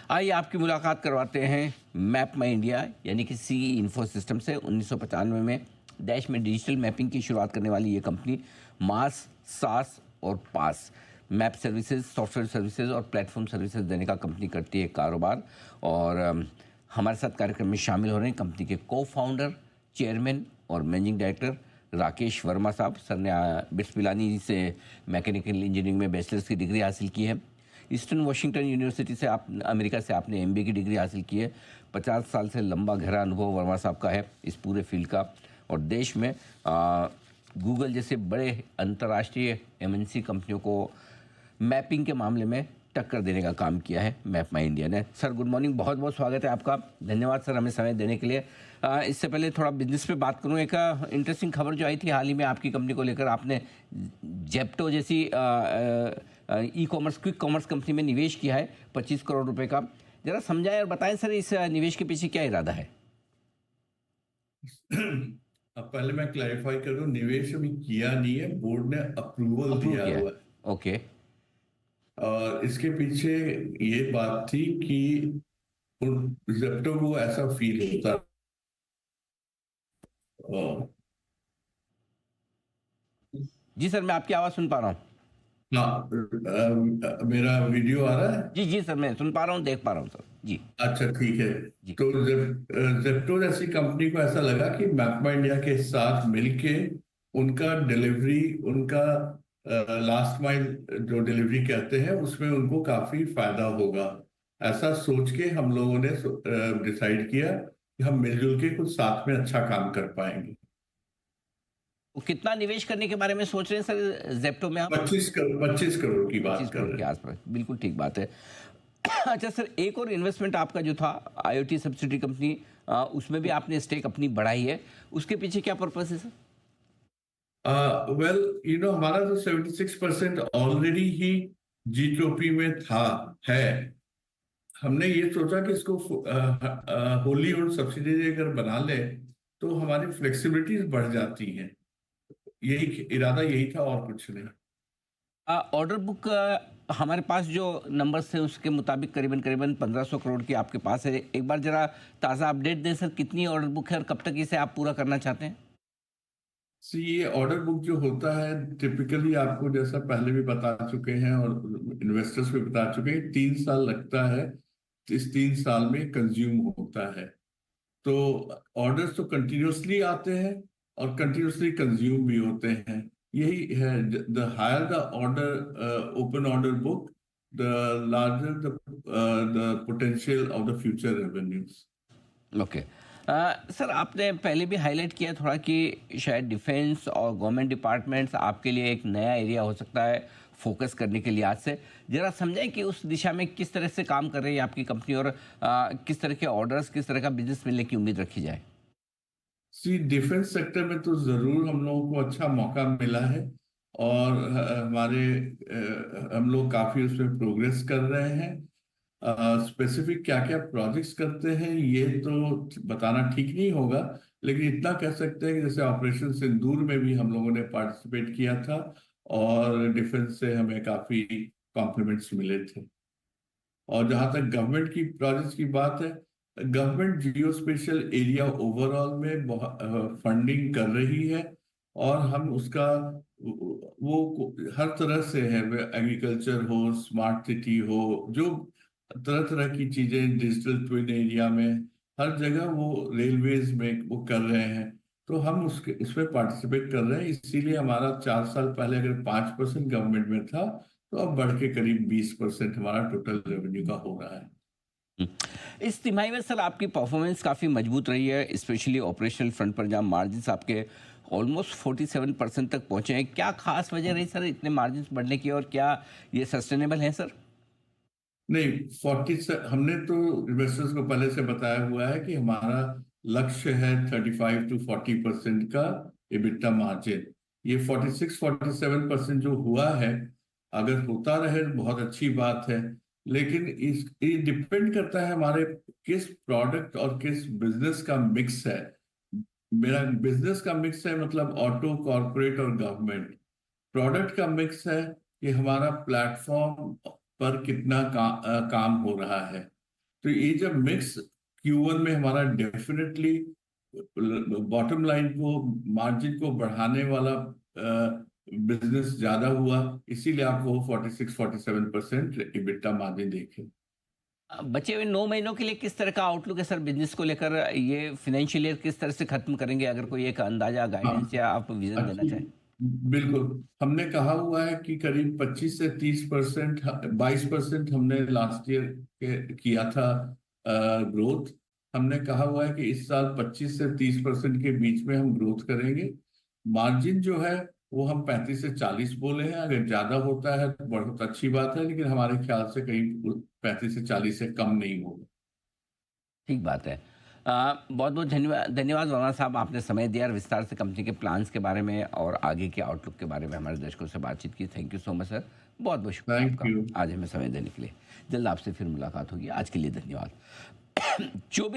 आइए आपकी मुलाकात करवाते हैं मैप माई इंडिया यानी कि सी इन्फो सिस्टम से। 1995 में देश में डिजिटल मैपिंग की शुरुआत करने वाली ये कंपनी मास, सास और पास मैप सर्विसेज, सॉफ्टवेयर सर्विसेज और प्लेटफॉर्म सर्विसेज देने का कंपनी करती है कारोबार। और हमारे साथ कार्यक्रम में शामिल हो रहे हैं कंपनी के को फाउंडर, चेयरमैन और मैनेजिंग डायरेक्टर राकेश वर्मा साहब। सर ने बिट्स पिलानी से मैकेनिकल इंजीनियरिंग में बैचलर्स की डिग्री हासिल की है। ईस्टर्न वाशिंगटन यूनिवर्सिटी से आप अमेरिका से आपने एमबीए की डिग्री हासिल की है। 50 साल से लंबा गहरा अनुभव वर्मा साहब का है इस पूरे फील्ड का। और देश में गूगल जैसे बड़े अंतर्राष्ट्रीय एमएनसी कंपनियों को मैपिंग के मामले में टक्कर देने का काम किया है मैप माई इंडिया ने। सर गुड मॉर्निंग, बहुत बहुत स्वागत है आपका। धन्यवाद सर हमें समय देने के लिए। इससे पहले थोड़ा बिजनेस पे बात करूं। एक इंटरेस्टिंग खबर जो आई थी हाल ही में आपकी कंपनी को लेकर, आपने जेप्टो जैसी e commerce, quick commerce company में निवेश किया है 25 करोड़ रुपए का। जरा समझाएं और बताएं सर इस निवेश के पीछे क्या इरादा है। अब पहले मैं क्लैरिफाई कर दूं, निवेश अभी किया नहीं है, बोर्ड ने अप्रूवल अप्रूव दिया किया है, हुआ है। ओके। और इसके पीछे ये बात थी कि जेप्टो को ऐसा फील होता अ, जी सर, मैं आपकी आवाज़ सुन पा रहा हूँ। हाँ, मेरा वीडियो आ रहा है। जी जी सर, मैं सुन पा रहा हूँ, देख पा रहा हूँ सर जी। अच्छा, ठीक है। जी। तो जेप्टो जैसी कंपनी को ऐसा लगा कि मैपमा इंडिया के साथ मिलके उनका डिलीवरी, उनका लास्ट माइल जो डिलीवरी कहते हैं, उसमें उनको काफी फायदा होगा। ऐसा सोच के हम लोगों ने डिसाइड किया कि हम मिलजुल के कुछ साथ में अच्छा काम कर पाएंगे। वो कितना निवेश करने के बारे में सोच रहे हैं सर जेप्टो में आप? 25 करोड़ की बात 25 कर करोड़ रहे के हैं। आसपास, बिल्कुल ठीक बात है। अच्छा सर, एक और इन्वेस्टमेंट आपका जो था आईओटी सब्सिडी कंपनी, उसमें भी आपने स्टेक अपनी बढ़ाई है, उसके पीछे क्या पर्पस है सर? वेल, हमारा तो 76% ऑलरेडी ही जी में था, है। हमने ये सोचा कि इसको होली और सब्सिडी अगर बना ले तो हमारी फ्लेक्सिबिलिटीज बढ़ जाती हैं। यही इरादा यही था, और कुछ नहीं। ऑर्डर बुक हमारे पास जो नंबर्स थे उसके मुताबिक करीबन करीबन 1500 करोड़ की आपके पास है। एक बार जरा ताज़ा अपडेट दें सर, कितनी ऑर्डर बुक है और कब तक इसे आप पूरा करना चाहते हैं? सी, ये ऑर्डर बुक जो होता है टिपिकली, आपको जैसा पहले भी बता चुके हैं और इन्वेस्टर्स भी बता चुके हैं, 3 साल लगता है। इस 3 साल में कंज्यूम होता है। तो ऑर्डर्स तो कंटिन्यूसली आते हैं और कंटिन्यूसली कंज्यूम भी होते हैं। यही है, the higher the order, open order book, the larger the potential of the future revenues. Okay. Sir आपने पहले भी हाईलाइट किया थोड़ा कि शायद डिफेंस और गवर्नमेंट डिपार्टमेंट्स आपके लिए एक नया एरिया हो सकता है फोकस करने के लिहाज से। जरा समझाएं कि उस दिशा में किस तरह से काम कर रही है आपकी कंपनी और किस तरह के ऑर्डर्स, किस तरह का बिजनेस मिलने की उम्मीद रखी जाए। सी, डिफेंस सेक्टर में तो जरूर हम लोगों को अच्छा मौका मिला है। और हम लोग काफी उसमें प्रोग्रेस कर रहे हैं। स्पेसिफिक क्या क्या प्रोजेक्ट्स करते हैं ये तो बताना ठीक नहीं होगा, लेकिन इतना कह सकते हैं कि जैसे ऑपरेशन सिंदूर में भी हम लोगों ने पार्टिसिपेट किया था और डिफेंस से हमें काफी कॉम्प्लीमेंट्स मिले थे। और जहां तक गवर्नमेंट की प्रोजेक्ट्स की बात है, गवर्नमेंट जियो स्पेशल एरिया ओवरऑल में बहुत फंडिंग कर रही है। और हम उसका वो हर तरह से है, एग्रीकल्चर हो, स्मार्ट सिटी हो, जो तरह तरह की चीजें डिजिटल ट्विन एरिया में, हर जगह वो रेलवेज में वो कर रहे हैं। तो हम उसके उसमें पार्टिसिपेट कर रहे हैं। इसीलिए हमारा 4 साल पहले अगर 5% गवर्नमेंट में था, तो अब बढ़ के करीब 20% हमारा टोटल रेवेन्यू का हो रहा है। इस तिमाही में सर आपकी परफॉर्मेंस काफ़ी मजबूत रही है, स्पेशली ऑपरेशनल फ्रंट पर जहाँ मार्जिन्स आपके ऑलमोस्ट 47% तक पहुंचे हैं। क्या खास वजह रही सर इतने मार्जिन्स बढ़ने की और क्या ये सस्टेनेबल है सर? नहीं, 40 से हमने तो इन्वेस्टर्स को पहले से बताया हुआ है कि हमारा लक्ष्य है 35 to 40% का EBITDA मार्जिन। ये 46-47% जो हुआ है, अगर होता रहे बहुत अच्छी बात है। लेकिन ये डिपेंड करता है हमारे किस प्रोडक्ट और किस बिजनेस का मिक्स है। मेरा बिजनेस का मिक्स है, मतलब ऑटो, कॉरपोरेट और गवर्नमेंट। प्रोडक्ट का मिक्स है कि हमारा प्लेटफॉर्म पर कितना काम हो रहा है। तो ये जब मिक्स Q1 में हमारा डेफिनेटली बॉटम लाइन को, मार्जिन को बढ़ाने वाला बिजनेस ज्यादा हुआ, इसीलिए आपको 46-47% इबिटा मार्जिन देखे। बचे हुए 9 महीनों के लिए किस तरह का आउटलुक है सर बिजनेस को लेकर? ये फाइनेंशियल ईयर किस तरह से खत्म करेंगे, अगर कोई एक अंदाजा, गाइडेंस हाँ, या आप विजन देना अच्छी, चाहें? बिल्कुल। हमने कहा हुआ है कि करीब 25 से 30%, 22% हमने लास्ट ईयर किया था ग्रोथ। हमने कहा हुआ है कि इस साल 25 से 30% के बीच में हम ग्रोथ करेंगे। मार्जिन जो है वो हम 35 से 40 बोले हैं, अगर ज्यादा होता है तो बहुत अच्छी बात है, लेकिन हमारे ख्याल से कहीं 35 से 40 से कम नहीं होगा। ठीक बात है। बहुत बहुत धन्यवाद धन्यवाद वर्मा साहब, आपने समय दिया और विस्तार से कंपनी के प्लान्स के बारे में और आगे के आउटलुक के बारे में हमारे दर्शकों से बातचीत की। Thank you so much sir, बहुत बहुत शुक्रिया थैंक आपका यू। आज हमें समय देने के लिए। जल्द आपसे फिर मुलाकात होगी, आज के लिए धन्यवाद। 24